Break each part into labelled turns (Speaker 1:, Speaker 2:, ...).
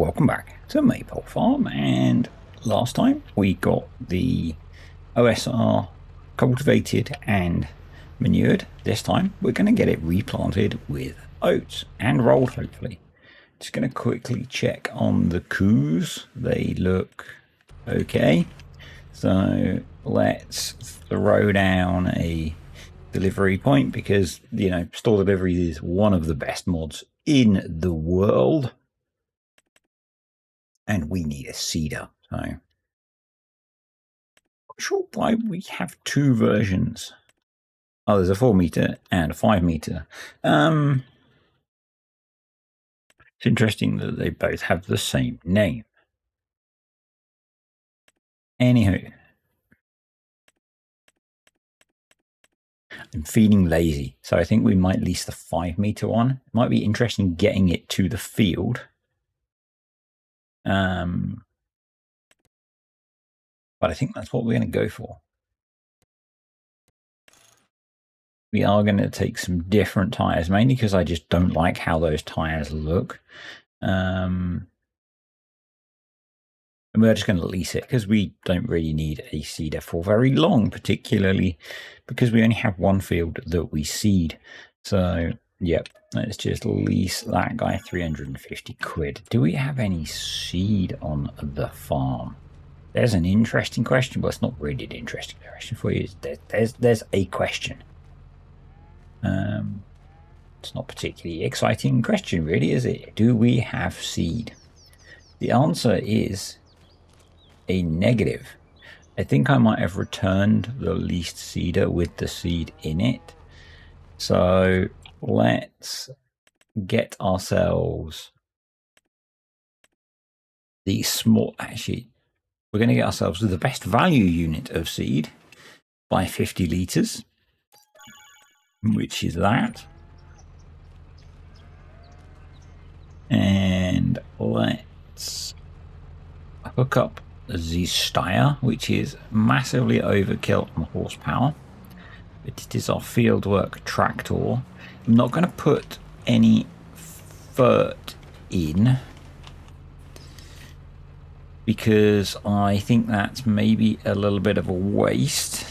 Speaker 1: welcome back to Maypole Farm, and last time we got the OSR cultivated and manured. This time we're going to get it replanted with oats and rolled, hopefully. Just going to quickly check on the coos. They look okay. So let's throw down a delivery point because, you know, store delivery is one of the best mods in the world. And we need a seeder. So I'm not sure why we have two versions. Oh, there's a 4 meter and a 5 meter. It's interesting that they both have the same name. Anywho, I'm feeling lazy, so I think we might lease the 5 meter one. It might be interesting getting it to the field. But I think that's what we're going to go for. We are going to take some different tires, mainly because I just don't like how those tires look. And we're just going to lease it because we don't really need a seeder for very long, particularly because we only have one field that we seed. So, yep, let's just lease that guy 350 quid. Do we have any seed on the farm? There's an interesting question. Well, it's not really an interesting question for you. There's a question. It's not particularly exciting question, really, is it? Do we have seed? The answer is a negative. I think I might have returned the leased seeder with the seed in it. So let's get ourselves the small, actually, we're going to get ourselves the best value unit of seed by 50 litres, which is that. And let's hook up the Steyr, which is massively overkill on horsepower, but it is our fieldwork tractor. I'm not going to put any fert in because I think that's maybe a little bit of a waste.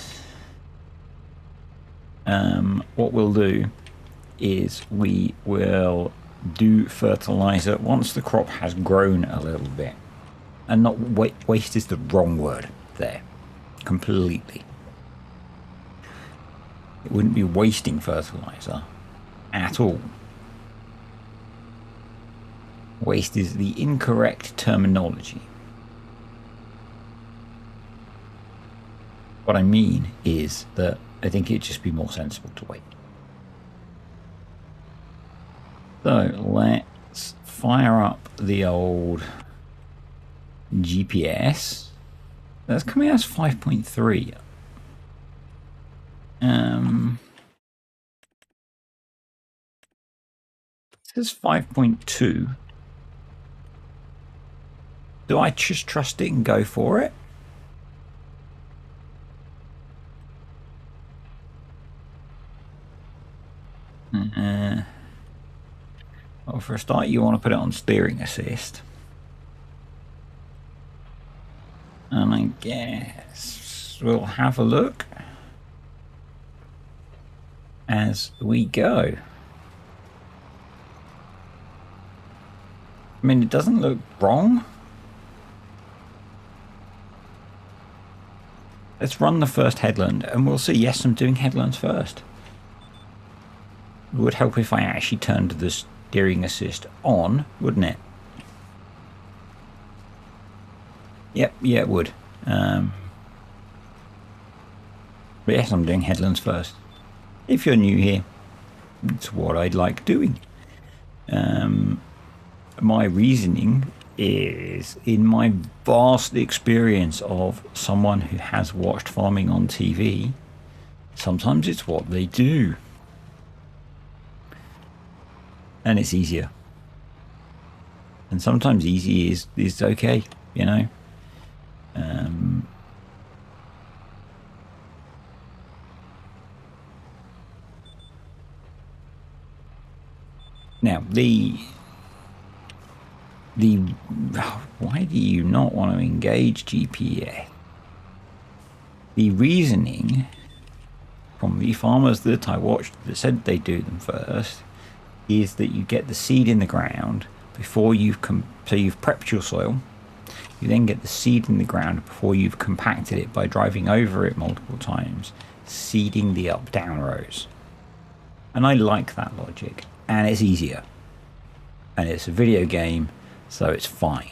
Speaker 1: What we'll do is we will do fertilizer once the crop has grown a little bit. And not waste is the wrong word there. Completely. It wouldn't be wasting fertilizer at all. Waste is the incorrect terminology. What I mean is that I think it'd just be more sensible to wait. So let's fire up the old GPS. That's coming out as 5.3. This is 5.2. Do I just trust it and go for it? Well, for a start, you want to put it on steering assist. And I guess we'll have a look as we go. I mean, it doesn't look wrong. Let's run the first headland and we'll see. Yes, I'm doing headlands first. It would help if I actually turned the steering assist on, wouldn't it? Yep, yeah, it would. But yes, I'm doing headlands first. If you're new here, it's what I'd like doing. My reasoning is, in my vast experience of someone who has watched farming on TV, sometimes it's what they do. And it's easier. And sometimes easy is okay, you know. Now, the why do you not want to engage GPS? The reasoning from the farmers that I watched that said they do them first is that you get the seed in the ground before so you've prepped your soil. You then get the seed in the ground before you've compacted it by driving over it multiple times, seeding the up-down rows. And I like that logic, and it's easier. And it's a video game, so it's fine.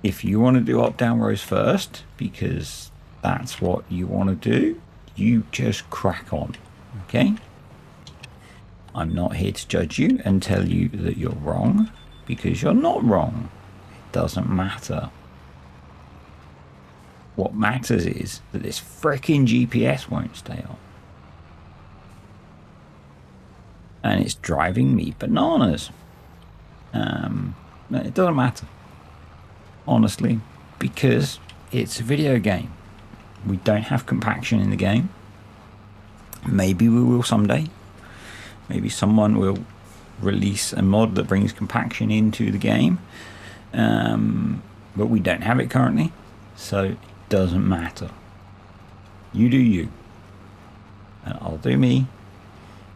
Speaker 1: If you want to do up-down rows first, because that's what you want to do, you just crack on, okay? I'm not here to judge you and tell you that you're wrong, because you're not wrong. It doesn't matter. What matters is that this frickin' GPS won't stay on. And it's driving me bananas. It doesn't matter, honestly, because it's a video game. We don't have compaction in the game. Maybe we will someday. Maybe someone will release a mod that brings compaction into the game. But we don't have it currently, so it doesn't matter. You do you. And I'll do me.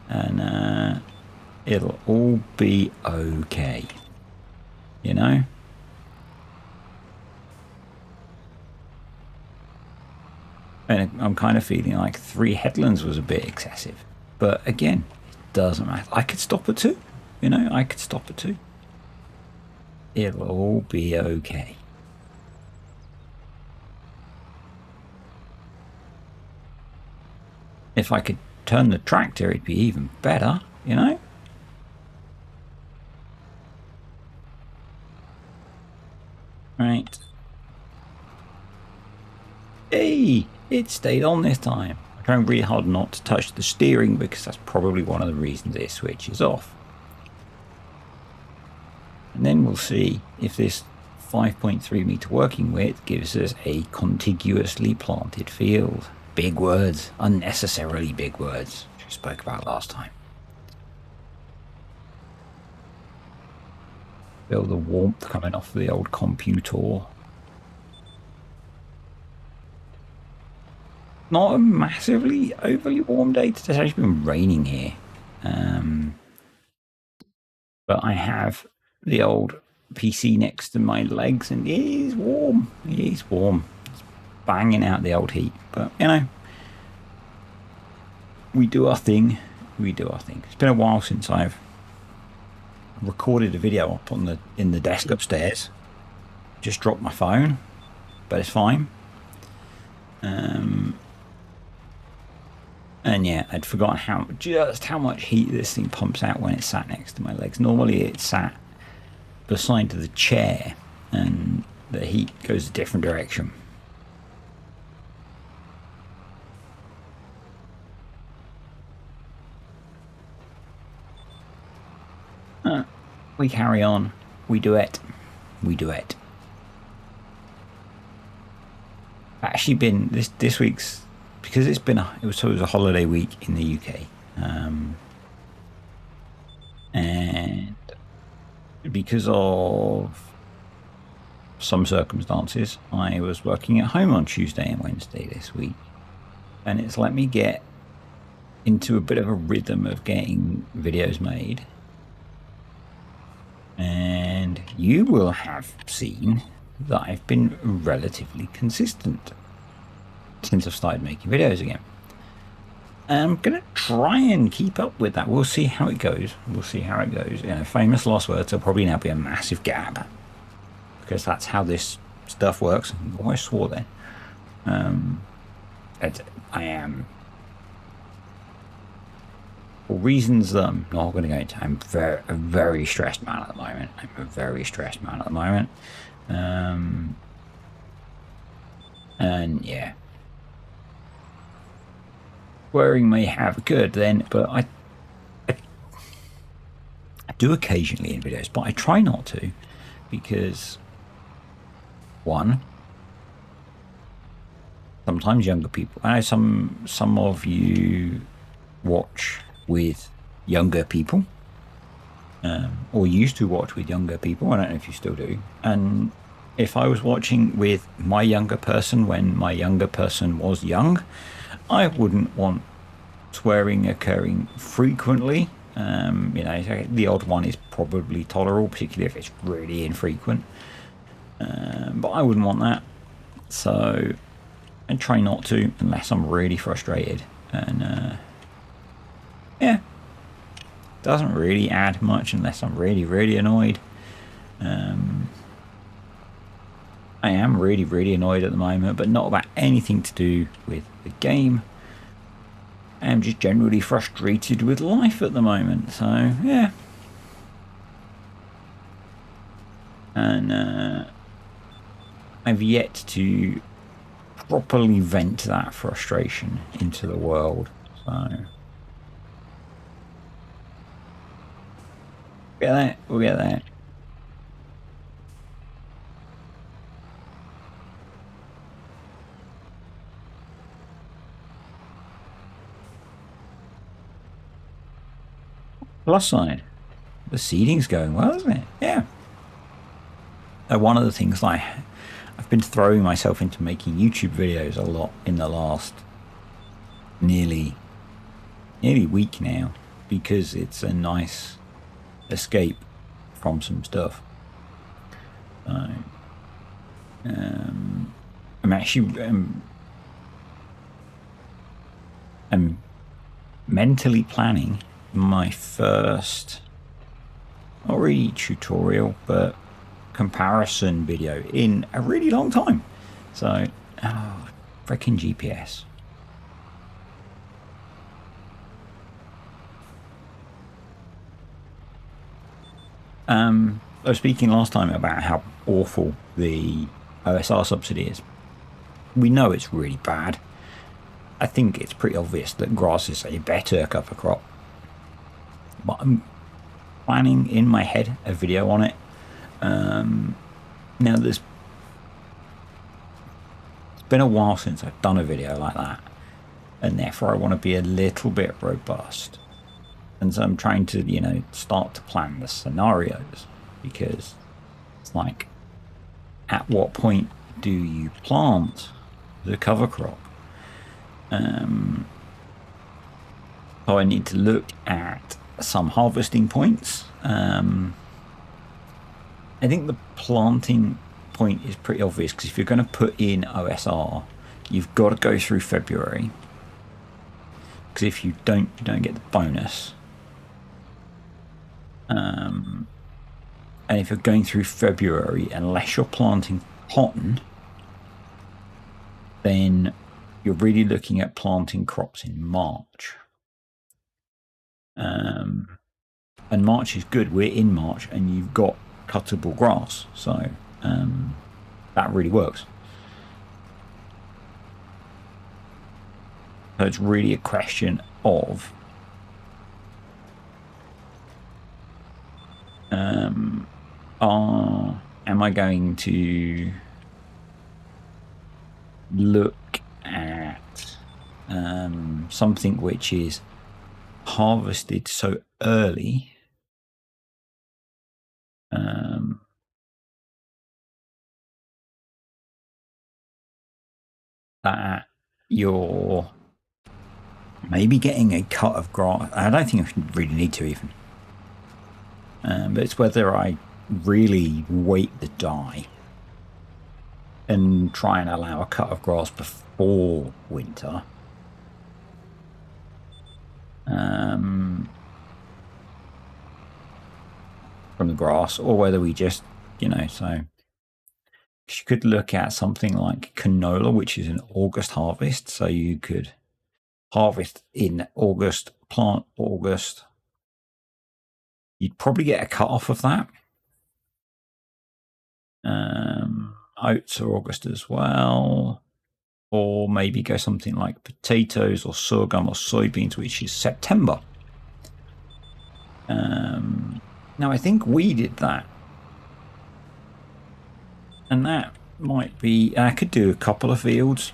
Speaker 1: And it'll all be okay. You know? And I'm kind of feeling like 3 headlands was a bit excessive. But again, it doesn't matter. I could stop at 2. You know, I could stop at 2. It'll all be okay. If I could turn the tractor, it'd be even better, you know? Right. Hey, it stayed on this time. I'm trying really hard not to touch the steering because that's probably one of the reasons it switches off. And then we'll see if this 5.3 meter working width gives us a contiguously planted field. Big words, unnecessarily big words, which we spoke about last time. Feel the warmth coming off the old computer. Not a massively overly warm day. It's actually been raining here. But I have the old PC next to my legs and it is warm. It is warm. It's banging out the old heat. But, you know, we do our thing. We do our thing. It's been a while since I've recorded a video up on in the desk upstairs. Just dropped my phone, but it's fine. And yeah, I'd forgotten just how much heat this thing pumps out when it's sat next to my legs. Normally it's sat beside the chair and the heat goes a different direction. We carry on. We duet. We duet. Actually been this week's, because it was a holiday week in the UK, and because of some circumstances, I was working at home on Tuesday and Wednesday this week, and it's let me get into a bit of a rhythm of getting videos made. And you will have seen that I've been relatively consistent since I've started making videos again. And I'm going to try and keep up with that. We'll see how it goes. We'll see how it goes. You know, famous last words, there'll probably now be a massive gap. Because that's how this stuff works. Oh, I swore then. I am... For reasons that I'm not going to go into, I'm a very stressed man at the moment. And yeah. Swearing may have good then, but I do occasionally in videos, but I try not to, because one, sometimes younger people, I know some of you watch with younger people, or used to watch with younger people. I don't know if you still do. And if I was watching with my younger person when my younger person was young, I wouldn't want swearing occurring frequently. The odd one is probably tolerable, particularly if it's really infrequent. But I wouldn't want that. So I try not to unless I'm really frustrated. And yeah, doesn't really add much unless I'm really, really annoyed. I am really, really annoyed at the moment, but not about anything to do with the game. I'm just generally frustrated with life at the moment. So yeah. And I've yet to properly vent that frustration into the world. So we'll get there. Plus side, the seeding's going well, isn't it? Yeah. One of the things I've been throwing myself into making YouTube videos a lot in the last nearly week now, because it's a nice escape from some stuff. I'm actually I'm mentally planning my first, not really tutorial, but comparison video in a really long time. So, freaking GPS. I was speaking last time about how awful the OSR subsidy is. We know it's really bad. I think it's pretty obvious that grass is a better cover crop. But I'm planning in my head a video on it. Now it's been a while since I've done a video like that, and therefore I want to be a little bit robust. And so I'm trying to, start to plan the scenarios, because it's like, at what point do you plant the cover crop? So I need to look at some harvesting points. I think the planting point is pretty obvious, because if you're going to put in OSR, you've got to go through February, because if you don't, you don't get the bonus. And if you're going through February, unless you're planting cotton, then you're really looking at planting crops in March. And March is good. We're in March and you've got cuttable grass. So that really works. So it's really a question of am I going to look at something which is harvested so early that you're maybe getting a cut of grass. I don't think I really need to even. But it's whether I really wait the die and try and allow a cut of grass before winter. From the grass, or whether we just, so you could look at something like canola, which is an August harvest. So you could harvest in August, plant August. You'd probably get a cut off of that. Oats are August as well. Or maybe go something like potatoes or sorghum or soybeans, which is September. Now, I think we did that. And that might be... I could do a couple of fields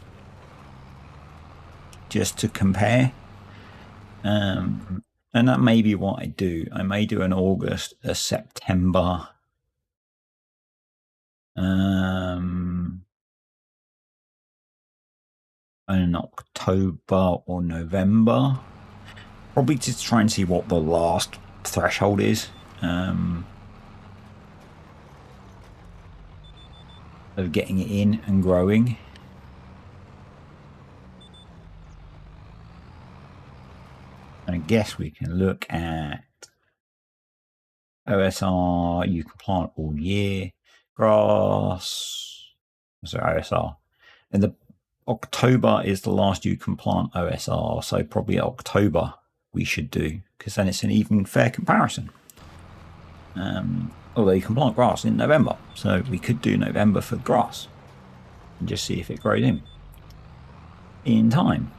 Speaker 1: just to compare. And that may be what I do. I may do an August, a September, an October or November. Probably to try and see what the last threshold is. Of getting it in and growing. And I guess we can look at OSR, you can plant all year, grass, so OSR. And the October is the last you can plant OSR, so probably October we should do, because then it's an even fair comparison. Although you can plant grass in November, so we could do November for grass and just see if it grows in time.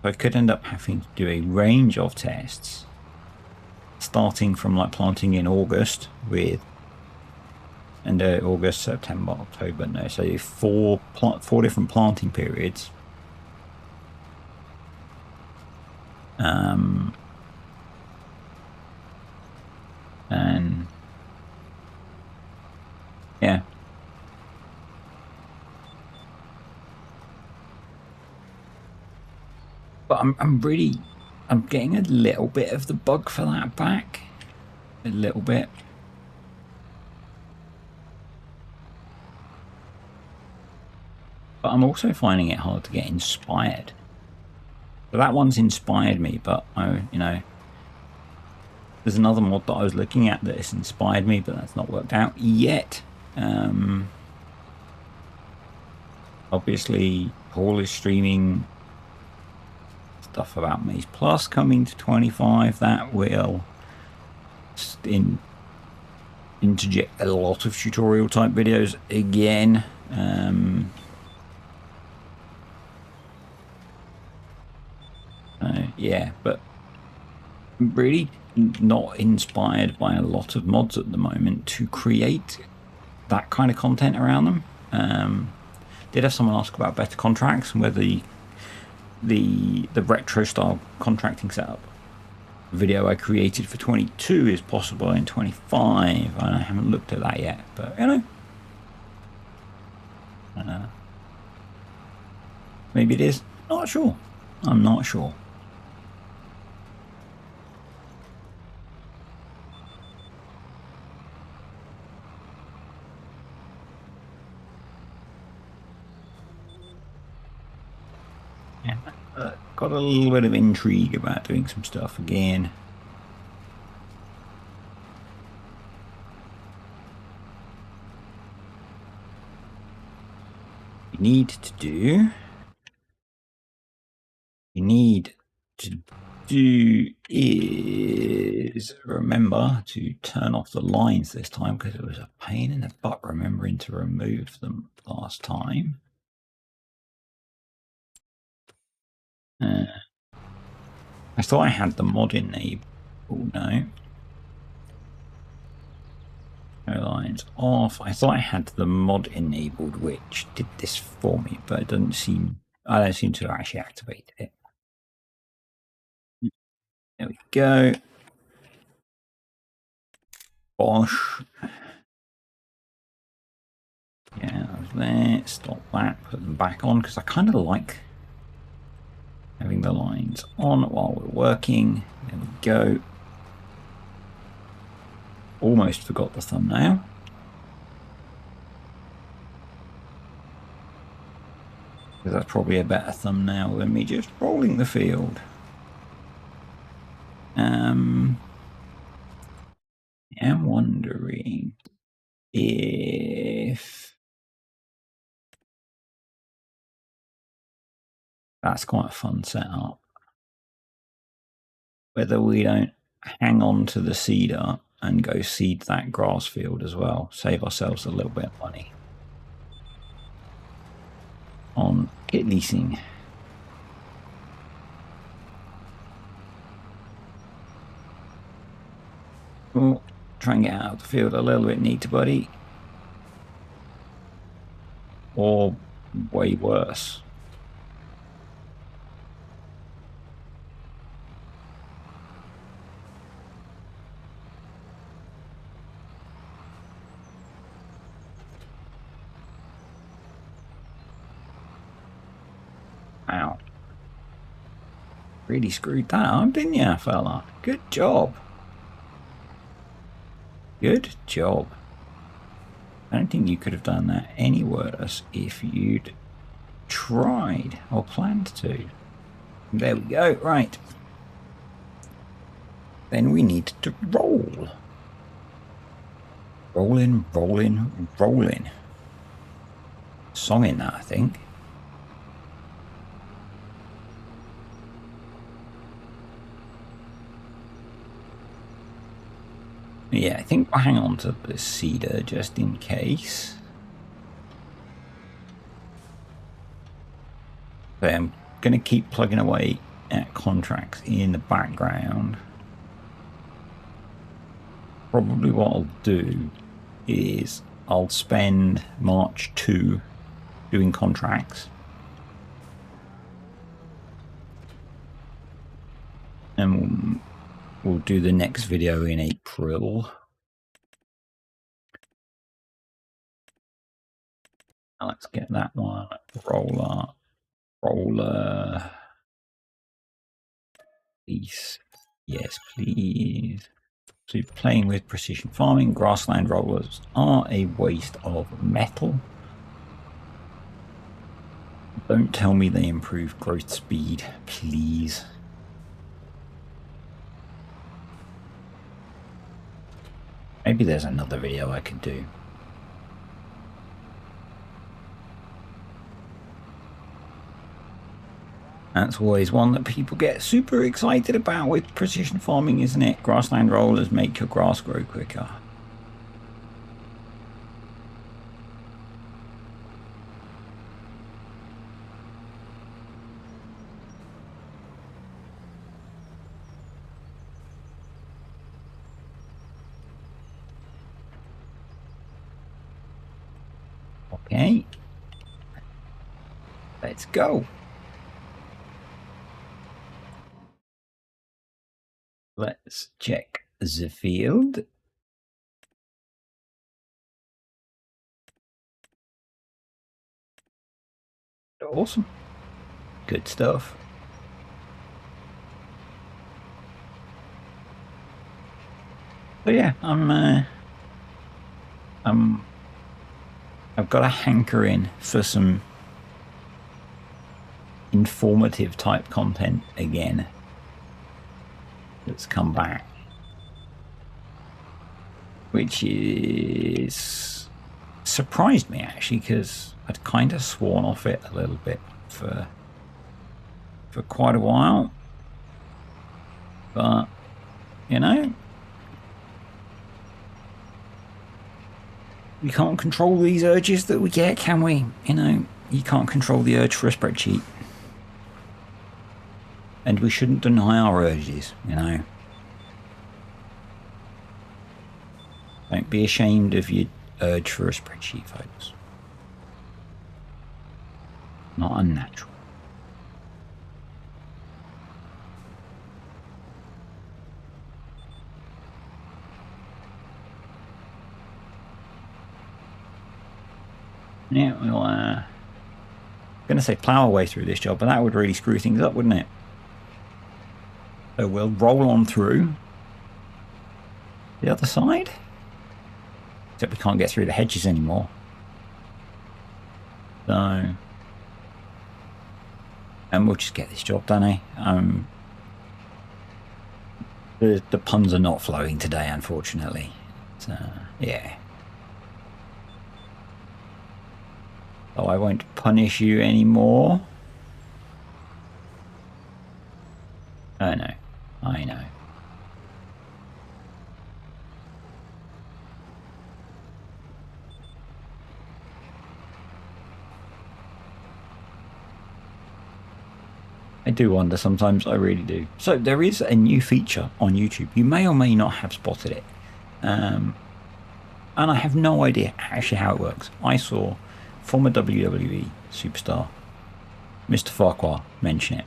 Speaker 1: I could end up having to do a range of tests, starting from like planting in August with, and August, September, October, no, so four different planting periods. And yeah. But I'm getting a little bit of the bug for that back. A little bit. But I'm also finding it hard to get inspired. So that one's inspired me, but you know, there's another mod that I was looking at that has inspired me, but that's not worked out yet. Obviously, Paul is streaming stuff about Maze Plus coming to 25. That will interject a lot of tutorial type videos again. Yeah, but I'm really not inspired by a lot of mods at the moment to create that kind of content around them. Did have someone ask about better contracts and whether the retro style contracting setup video I created for 22 is possible in 25. I haven't looked at that yet, but you know, maybe it is. Not sure. I'm not sure. Yeah, got a little bit of intrigue about doing some stuff again. You need to do is remember to turn off the lines this time, because it was a pain in the butt remembering to remove them last time. I thought I had the mod enabled. Oh no. No lines off. I thought I had the mod enabled, which did this for me, but it doesn't seem. I don't seem to have actually activated it. There we go. Bosh. Yeah, that was there. Stop that. Put them back on, because I kind of like having the lines on while we're working. There we go. Almost forgot the thumbnail. Because that's probably a better thumbnail than me just rolling the field. I'm wondering if that's quite a fun setup. Whether we don't hang on to the seeder and go seed that grass field as well, save ourselves a little bit of money on kit leasing. Oh, try and get out of the field a little bit neater, buddy. Or way worse. Wow. Really screwed that up, didn't you, fella? Good job. Good job. I don't think you could have done that any worse if you'd tried or planned to. There we go. Right. Then we need to roll. Rolling, rolling, rolling. Song in that, I think. Yeah, I think we'll hang on to the cedar just in case. So I'm going to keep plugging away at contracts in the background. Probably what I'll do is I'll spend March 2 doing contracts. And we'll do the next video in April. Now let's get that one. Roller. Please. Yes, please. So playing with precision farming, grassland rollers are a waste of metal. Don't tell me they improve growth speed, please. Maybe there's another video I could do. That's always one that people get super excited about with precision farming, isn't it? Grassland rollers make your grass grow quicker. Okay. Let's go. Let's check the field. Awesome. Good stuff. So yeah, I've got a hankering for some informative type content again that's come back, which is surprised me actually, because I'd kind of sworn off it a little bit for quite a while, but you know, we can't control these urges that we get, can we? You know, you can't control the urge for a spreadsheet. And we shouldn't deny our urges, you know. Don't be ashamed of your urge for a spreadsheet, folks. Not unnatural. Yeah, we'll going to say plow our way through this job, but that would really screw things up, wouldn't it? So we'll roll on through the other side. Except we can't get through the hedges anymore. So, and we'll just get this job done, eh? The puns are not flowing today, unfortunately. So, yeah. So I won't punish you anymore. I know. I know. I do wonder sometimes, I really do. So there is a new feature on YouTube. You may or may not have spotted it. And I have no idea actually how it works. I saw former WWE superstar Mr. Farquhar mention it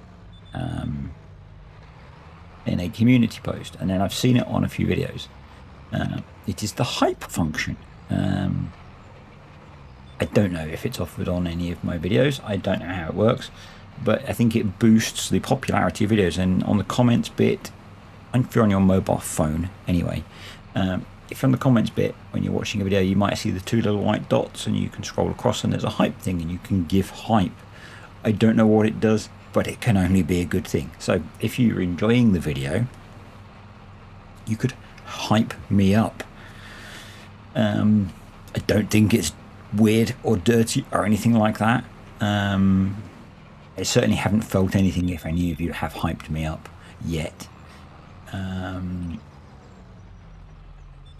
Speaker 1: in a community post, and then I've seen it on a few videos. It is the hype function. I don't know if it's offered on any of my videos. I don't know how it works. but I think it boosts the popularity of videos. And on the comments bit, if you're on your mobile phone anyway, if you're on the comments bit when you're watching a video, you might see the two little white dots, and you can scroll across and there's a hype thing, and you can give hype. I don't know what it does, but it can only be a good thing. So if you're enjoying the video, you could hype me up. I don't think it's weird or dirty or anything like that. I certainly haven't felt anything if any of you have hyped me up yet.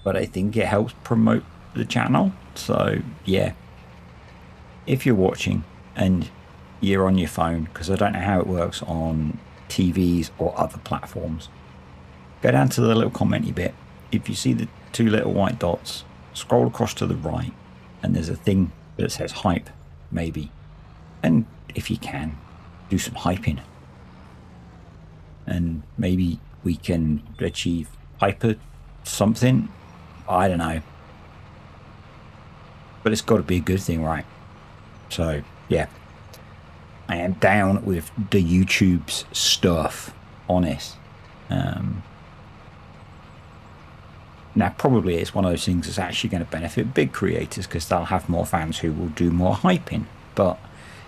Speaker 1: But I think it helps promote the channel. So yeah, if you're watching and you're on your phone, because I don't know how it works on TVs or other platforms, go down to the little commenty bit. If you see the two little white dots, scroll across to the right, and there's a thing that says hype, maybe. And if you can, do some hyping. And maybe we can achieve hyper something. I don't know. But it's got to be a good thing, right? So, yeah. I am down with the YouTube's stuff, honest. Now, probably it's one of those things that's actually going to benefit big creators, because they'll have more fans who will do more hyping. But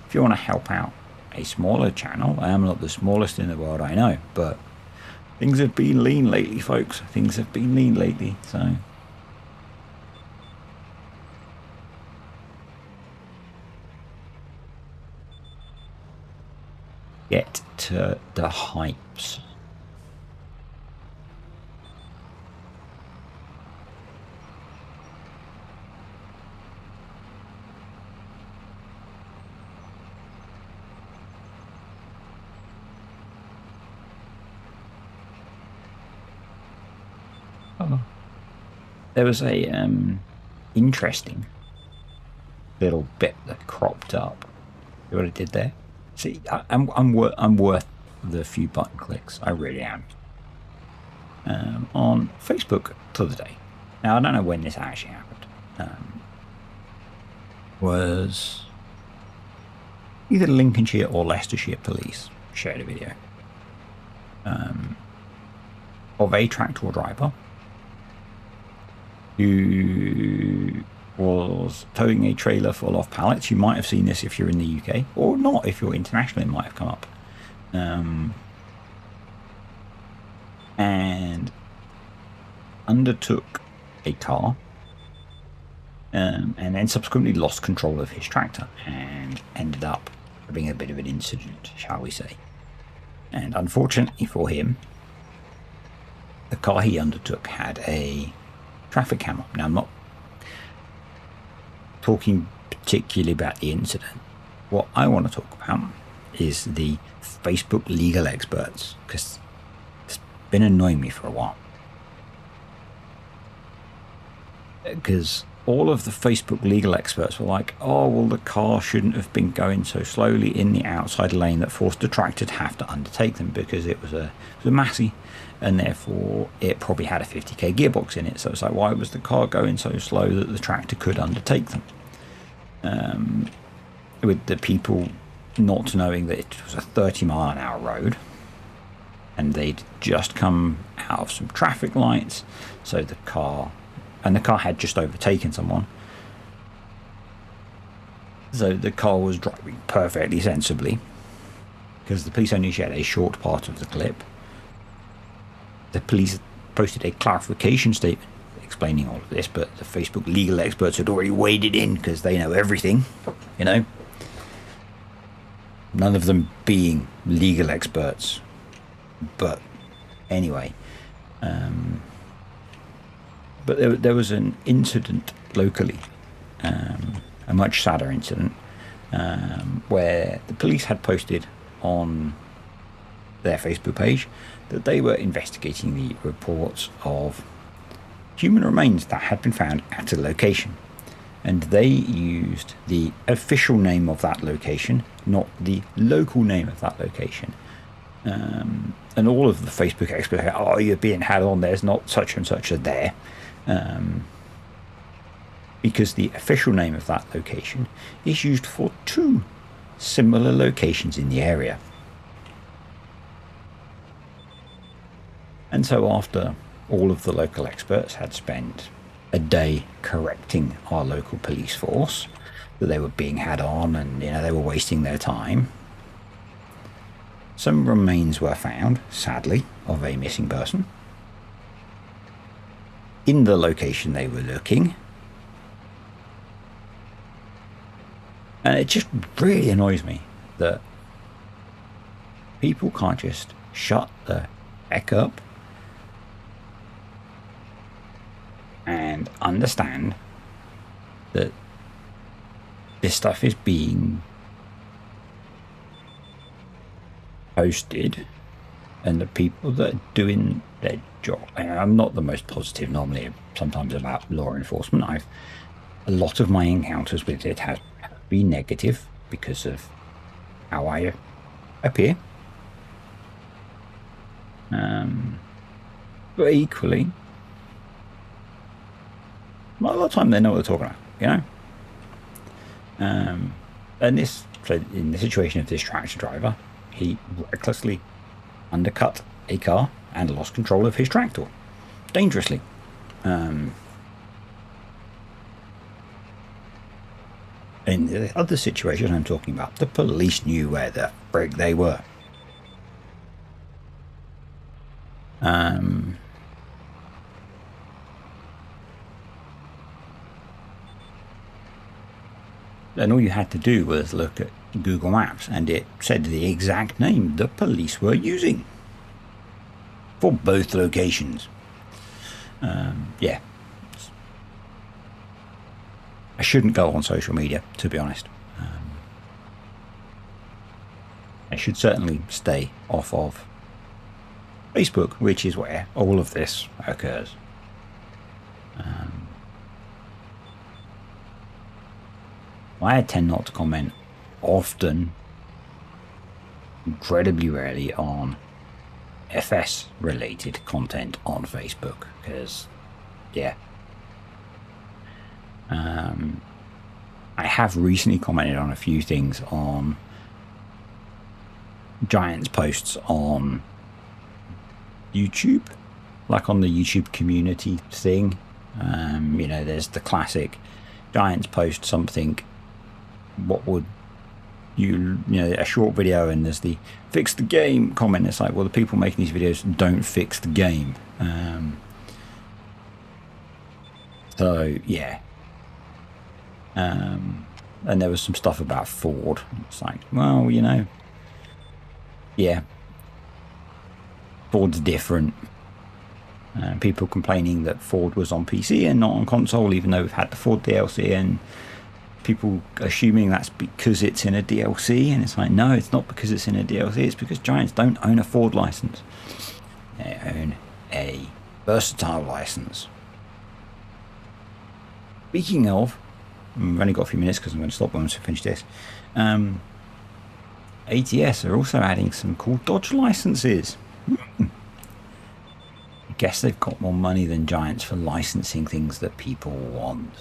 Speaker 1: if you want to help out a smaller channel, I am not the smallest in the world, I know, but things have been lean lately, folks. Things have been lean lately, so... Get to the hypes. Oh. There was a interesting little bit that cropped up. See what I did there? See, I'm worth the few button clicks. I really am. On Facebook the other day. Now, I don't know when this actually happened. Was either Lincolnshire or Leicestershire police shared a video of a tractor driver who was towing a trailer full of pallets. You might have seen this if you're in the UK, or not if you're international, it might have come up. And undertook a car, and then subsequently lost control of his tractor and ended up having a bit of an incident, shall we say. And unfortunately for him, the car he undertook had a traffic camera. Now, I'm not talking particularly about the incident. What I want to talk about is the Facebook legal experts, because it's been annoying me for a while. Because all of the Facebook legal experts were like, oh, well, the car shouldn't have been going so slowly in the outside lane that forced the tractor to have to undertake them, because it was a Massey, and therefore it probably had a 50k gearbox in it. So it's like, why was the car going so slow that the tractor could undertake them? With the people not knowing that it was a 30-mile-an-hour road, and they'd just come out of some traffic lights, so the car had just overtaken someone. So the car was driving perfectly sensibly, because the police only shared a short part of the clip. The police posted a clarification statement explaining all of this, but the Facebook legal experts had already waded in, because they know everything, you know. None of them being legal experts. But anyway, but there was an incident locally, a much sadder incident, where the police had posted on their Facebook page that they were investigating the reports of human remains that had been found at a location. And they used the official name of that location, not the local name of that location. And all of the Facebook experts go, oh, you're being had on, there's not such and such a there. Because the official name of that location is used for 2 similar locations in the area. And so after all of the local experts had spent a day correcting our local police force that they were being had on and they were wasting their time, some remains were found, sadly, of a missing person in the location they were looking. And it just really annoys me that people can't just shut the heck up and understand that this stuff is being posted and the people that are doing their job. I'm not the most positive normally sometimes about law enforcement. A lot of my encounters with it have been negative because of how I appear. But equally, a lot of the time they know what they're talking about, And in the situation of this tractor driver, he recklessly undercut a car and lost control of his tractor dangerously. In the other situation I'm talking about, the police knew where the frig they were. And all you had to do was look at Google Maps and it said the exact name the police were using for both locations. Yeah. I shouldn't go on social media, to be honest. I should certainly stay off of Facebook, which is where all of this occurs. I tend not to comment often, incredibly rarely, on FS related content on Facebook because, yeah. I have recently commented on a few things on Giants posts on YouTube, like on the YouTube community thing. There's the classic Giants post something. What would a short video, and there's the fix the game comment. It's like, well, the people making these videos don't fix the game. So yeah. And there was some stuff about Ford. It's like, well, yeah, Ford's different. People complaining that Ford was on PC and not on console, even though we've had the Ford DLC, and people assuming that's because it's in a DLC. And it's like, no, it's not because it's in a DLC. It's because Giants don't own a Ford license. They own a versatile license. Speaking of, I've only got a few minutes because I'm going to stop once we finish this. ATS are also adding some cool Dodge licenses. I guess they've got more money than Giants for licensing things that people want.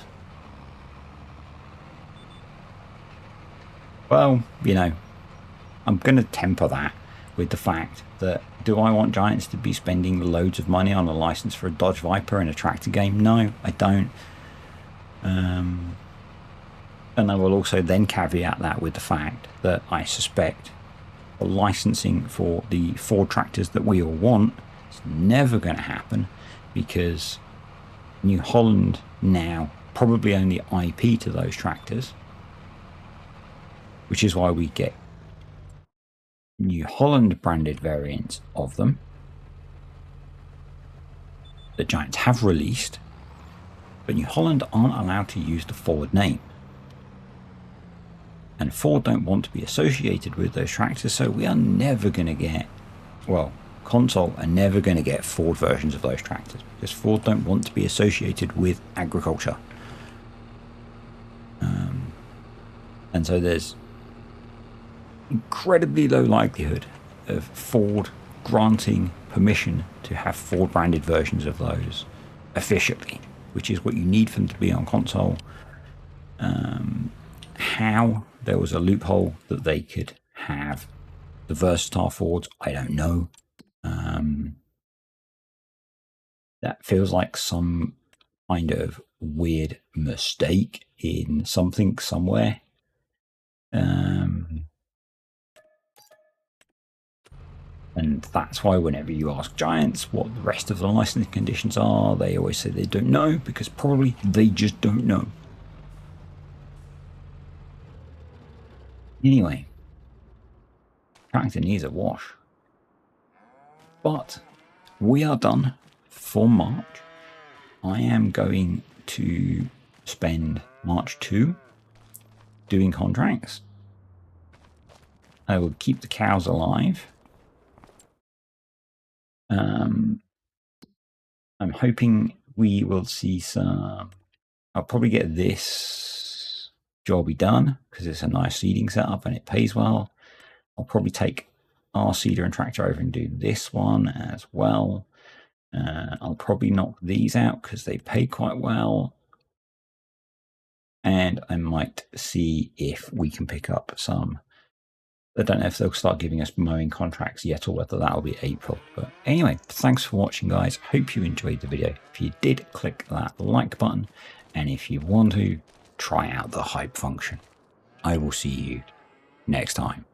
Speaker 1: Well, I'm going to temper that with the fact that, do I want Giants to be spending loads of money on a license for a Dodge Viper in a tractor game? No, I don't. And I will also then caveat that with the fact that I suspect the licensing for the Ford tractors that we all want is never going to happen, because New Holland now probably own the IP to those tractors, which is why we get New Holland branded variants of them that Giants have released, but New Holland aren't allowed to use the Ford name. And Ford don't want to be associated with those tractors, so we are never going to get, well, console are never going to get Ford versions of those tractors, because Ford don't want to be associated with agriculture. And so there's incredibly low likelihood of Ford granting permission to have Ford branded versions of those officially, which is what you need for them to be on console. How there was a loophole that they could have the versatile Fords. I don't know. That feels like some kind of weird mistake in something somewhere. And that's why whenever you ask Giants what the rest of the licensing conditions are, they always say they don't know, because probably they just don't know. Anyway, tractor needs a wash. But we are done for March. I am going to spend March 2 doing contracts. I will keep the cows alive. I'm hoping we will see some. I'll probably get this jobby done because it's a nice seeding setup and it pays well. I'll probably take our seeder and tractor over and do this one as well. I'll probably knock these out because they pay quite well. And I might see if we can pick up some. I don't know if they'll start giving us mowing contracts yet or whether that'll be April. But anyway, thanks for watching, guys. Hope you enjoyed the video. If you did, click that like button. And if you want to, try out the hype function. I will see you next time.